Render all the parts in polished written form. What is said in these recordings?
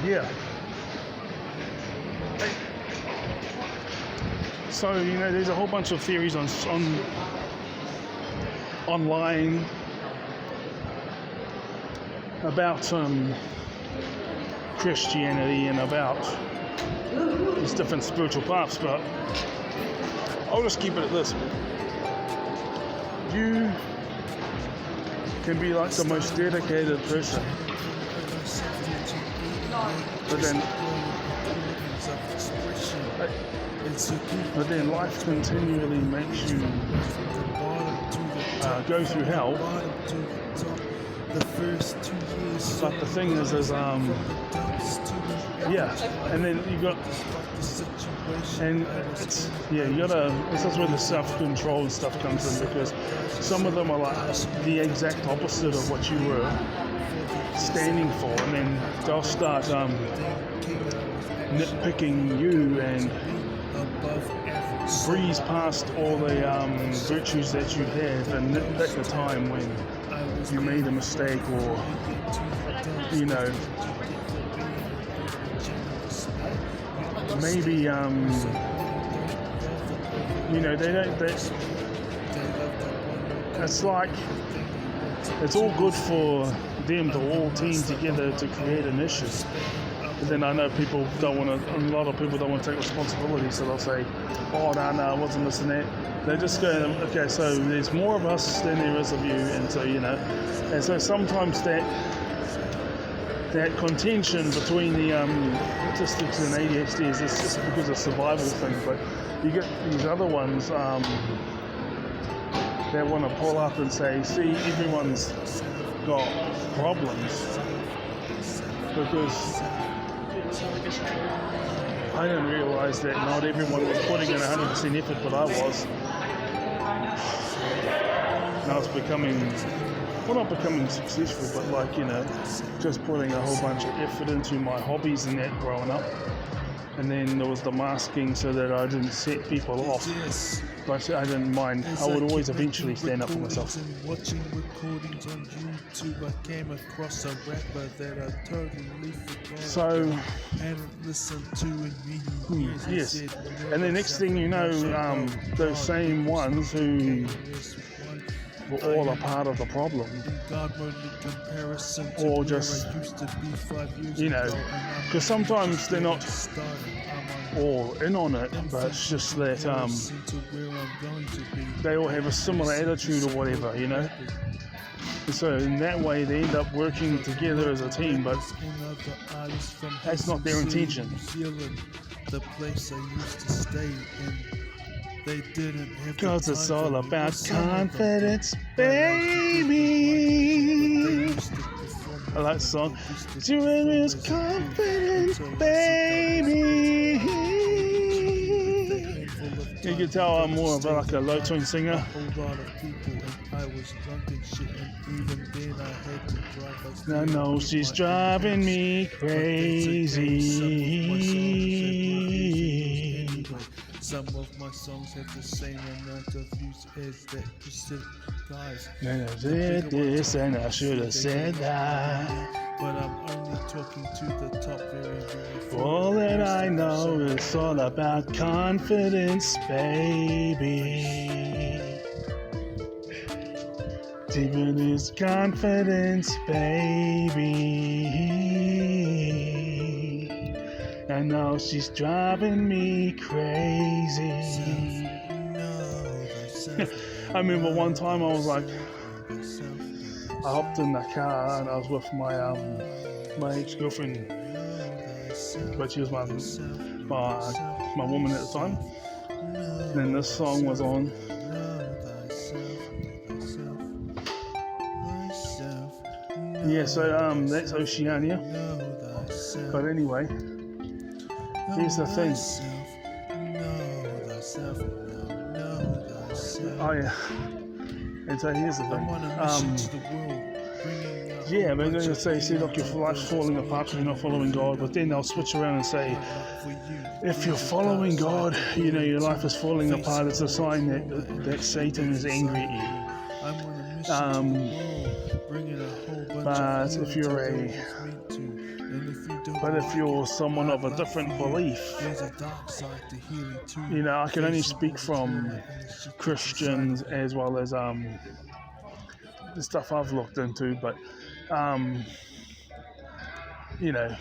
yeah. So there's a whole bunch of theories on online about Christianity and about these different spiritual paths, but I'll just keep it at this. You can be like the most dedicated person, but then life continually makes you go through hell. But the thing is and then you got, and it's, you gotta, this is where the self-control and stuff comes in, because some of them are like the exact opposite of what you were standing for, and then they'll start nitpicking you and breeze past all the virtues that you have and nitpick the time when you made a mistake, or maybe it's like it's all good for them to all team together to create an issue. But then I know people don't want to, a lot of people don't want to take responsibility, so they'll say, oh no, it wasn't this and that. They're just going, okay, so there's more of us than there is of you, and so and so sometimes that contention between the autistics and ADHDs is just because of survival thing, but you get these other ones that want to pull up and say, see, everyone's got problems, because I didn't realise that not everyone was putting in 100% effort, but I was. Now it's becoming, well, not becoming successful, but just putting a whole bunch of effort into my hobbies and that growing up. And then there was the masking so that I didn't set people off. But I didn't mind. I would always eventually stand up for myself. Watching recordings on YouTube, I came across a rapper that I totally forgot and listened to in years. Yes. And the next thing you know, those same ones who were all a part of the problem, or just, because sometimes they're not all in on it, but it's just that they all have a similar attitude or whatever, And so in that way they end up working together as a team, but that's not their intention. The place I used to stay in, they didn't have, because it's all about confidence, baby. I like the song. You is confidence, baby. You can tell I'm more of like a low tone singer. I know she's driving me crazy. Some of my songs have the same amount of views as that Pacific guys. And I did this and I should have said that. But I'm only talking to the top very, very. All that I know is all about confidence, baby. Deeper is confidence, baby. I know she's driving me crazy. I remember one time I was like, I hopped in the car and I was with my ex-girlfriend, but she was my woman at the time. And then this song was on. Yeah, so that's Oceania. But anyway, here's the thing. Oh yeah. And so here's the thing. Yeah, they're going to say, see, look, your life's falling apart because you're not following God. But then they'll switch around and say, if you're following God, your life is falling apart. It's a sign that Satan is angry at you. But if you're But if you're someone of a different belief, there's a dark side to healing too. you know, I can only speak from Christians as well as the stuff I've looked into, but you know,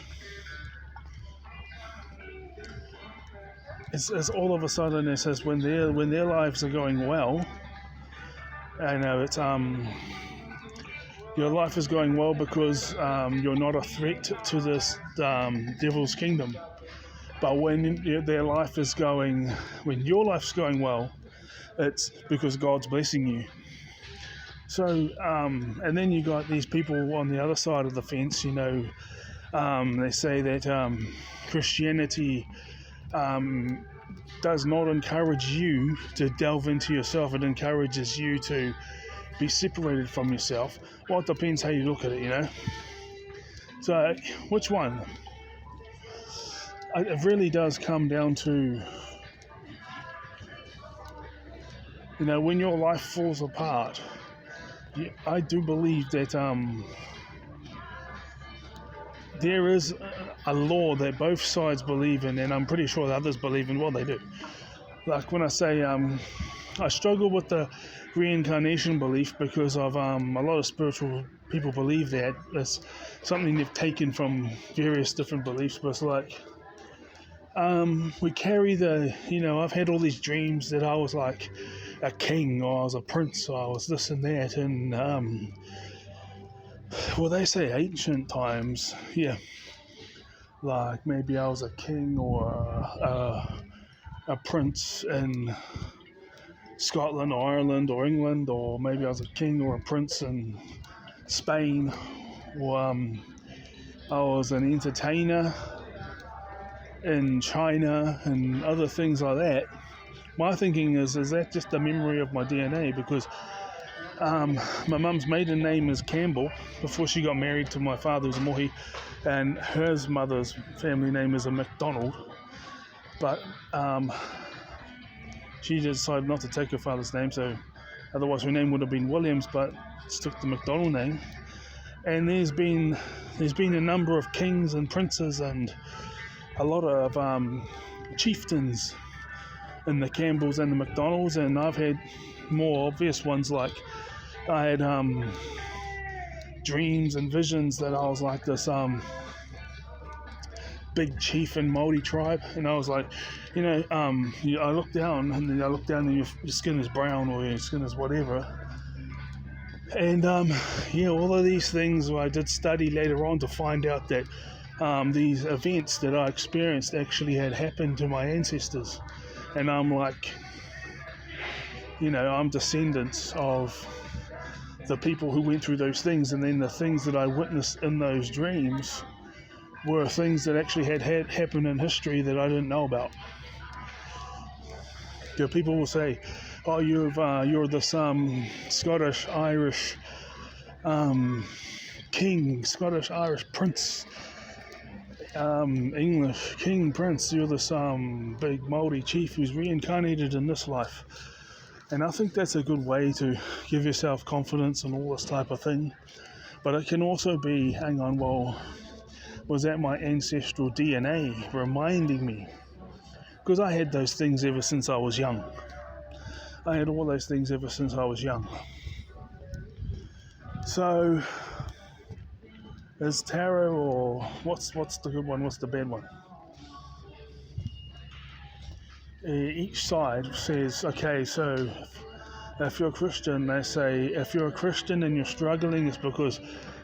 it's all of a sudden it says when their lives are going well, I know it's your life is going well because you're not a threat to this devil's kingdom. But when your life's going well, it's because God's blessing you. So, and then you got these people on the other side of the fence, you know, they say that Christianity does not encourage you to delve into yourself. It encourages you to be separated from yourself. Well, it depends how you look at it, you know. So, which one? It really does come down to, you know, when your life falls apart, I do believe that there is a law that both sides believe in, and I'm pretty sure the others believe in. Well, they do. Like when I say I struggle with the reincarnation belief because of a lot of spiritual people believe that. It's something they've taken from various different beliefs, but it's like we carry you know, I've had all these dreams that I was like a king, or I was a prince, or I was this and that, and well, they say ancient times, yeah, like maybe I was a king or a prince in Scotland or Ireland or England, or maybe I was a king or a prince in Spain, or I was an entertainer in China and other things like that. My thinking is that just a memory of my DNA? Because my mum's maiden name is Campbell before she got married to my father, who's a Mohi, and her mother's family name is a McDonald, but she decided not to take her father's name, so otherwise her name would have been Williams, but took the McDonald name. And there's been a number of kings and princes and a lot of chieftains in the Campbells and the McDonalds, and I've had more obvious ones, like I had dreams and visions that I was like this big chief in Māori tribe, and I was like, you know, I look down and your skin is brown or your skin is whatever, and yeah, all of these things I did study later on to find out that these events that I experienced actually had happened to my ancestors. And I'm like, you know, I'm descendants of the people who went through those things, and then the things that I witnessed in those dreams were things that actually had happened in history that I didn't know about. You know, people will say, oh, you're this Scottish Irish king, Scottish Irish prince, English king, prince, you're this big Māori chief who's reincarnated in this life. And I think that's a good way to give yourself confidence and all this type of thing. But it can also be, hang on, well, was that my ancestral DNA reminding me? Because I had those things ever since I was young. I had all those things ever since I was young. So, is tarot, or what's the good one, what's the bad one? Each side says, okay, so if you're a Christian, they say if you're a Christian and you're struggling, it's because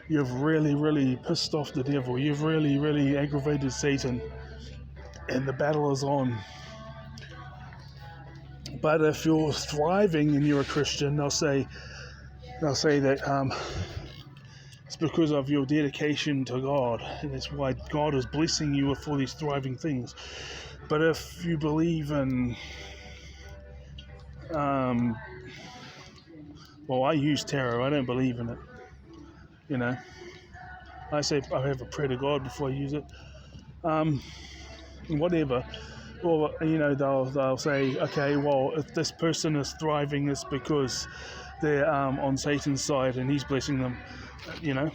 you've really, really pissed off the devil, you've really, really aggravated Satan, and the battle is on. But if you're thriving and you're a Christian, they'll say that it's because of your dedication to God, and that's why God is blessing you with all these thriving things. But if you believe in, well, I use tarot, I don't believe in it, you know. I say I have a prayer to God before I use it. Whatever. Well, you know, they'll say, okay, well, if this person is thriving, it's because they're on Satan's side and he's blessing them, you know.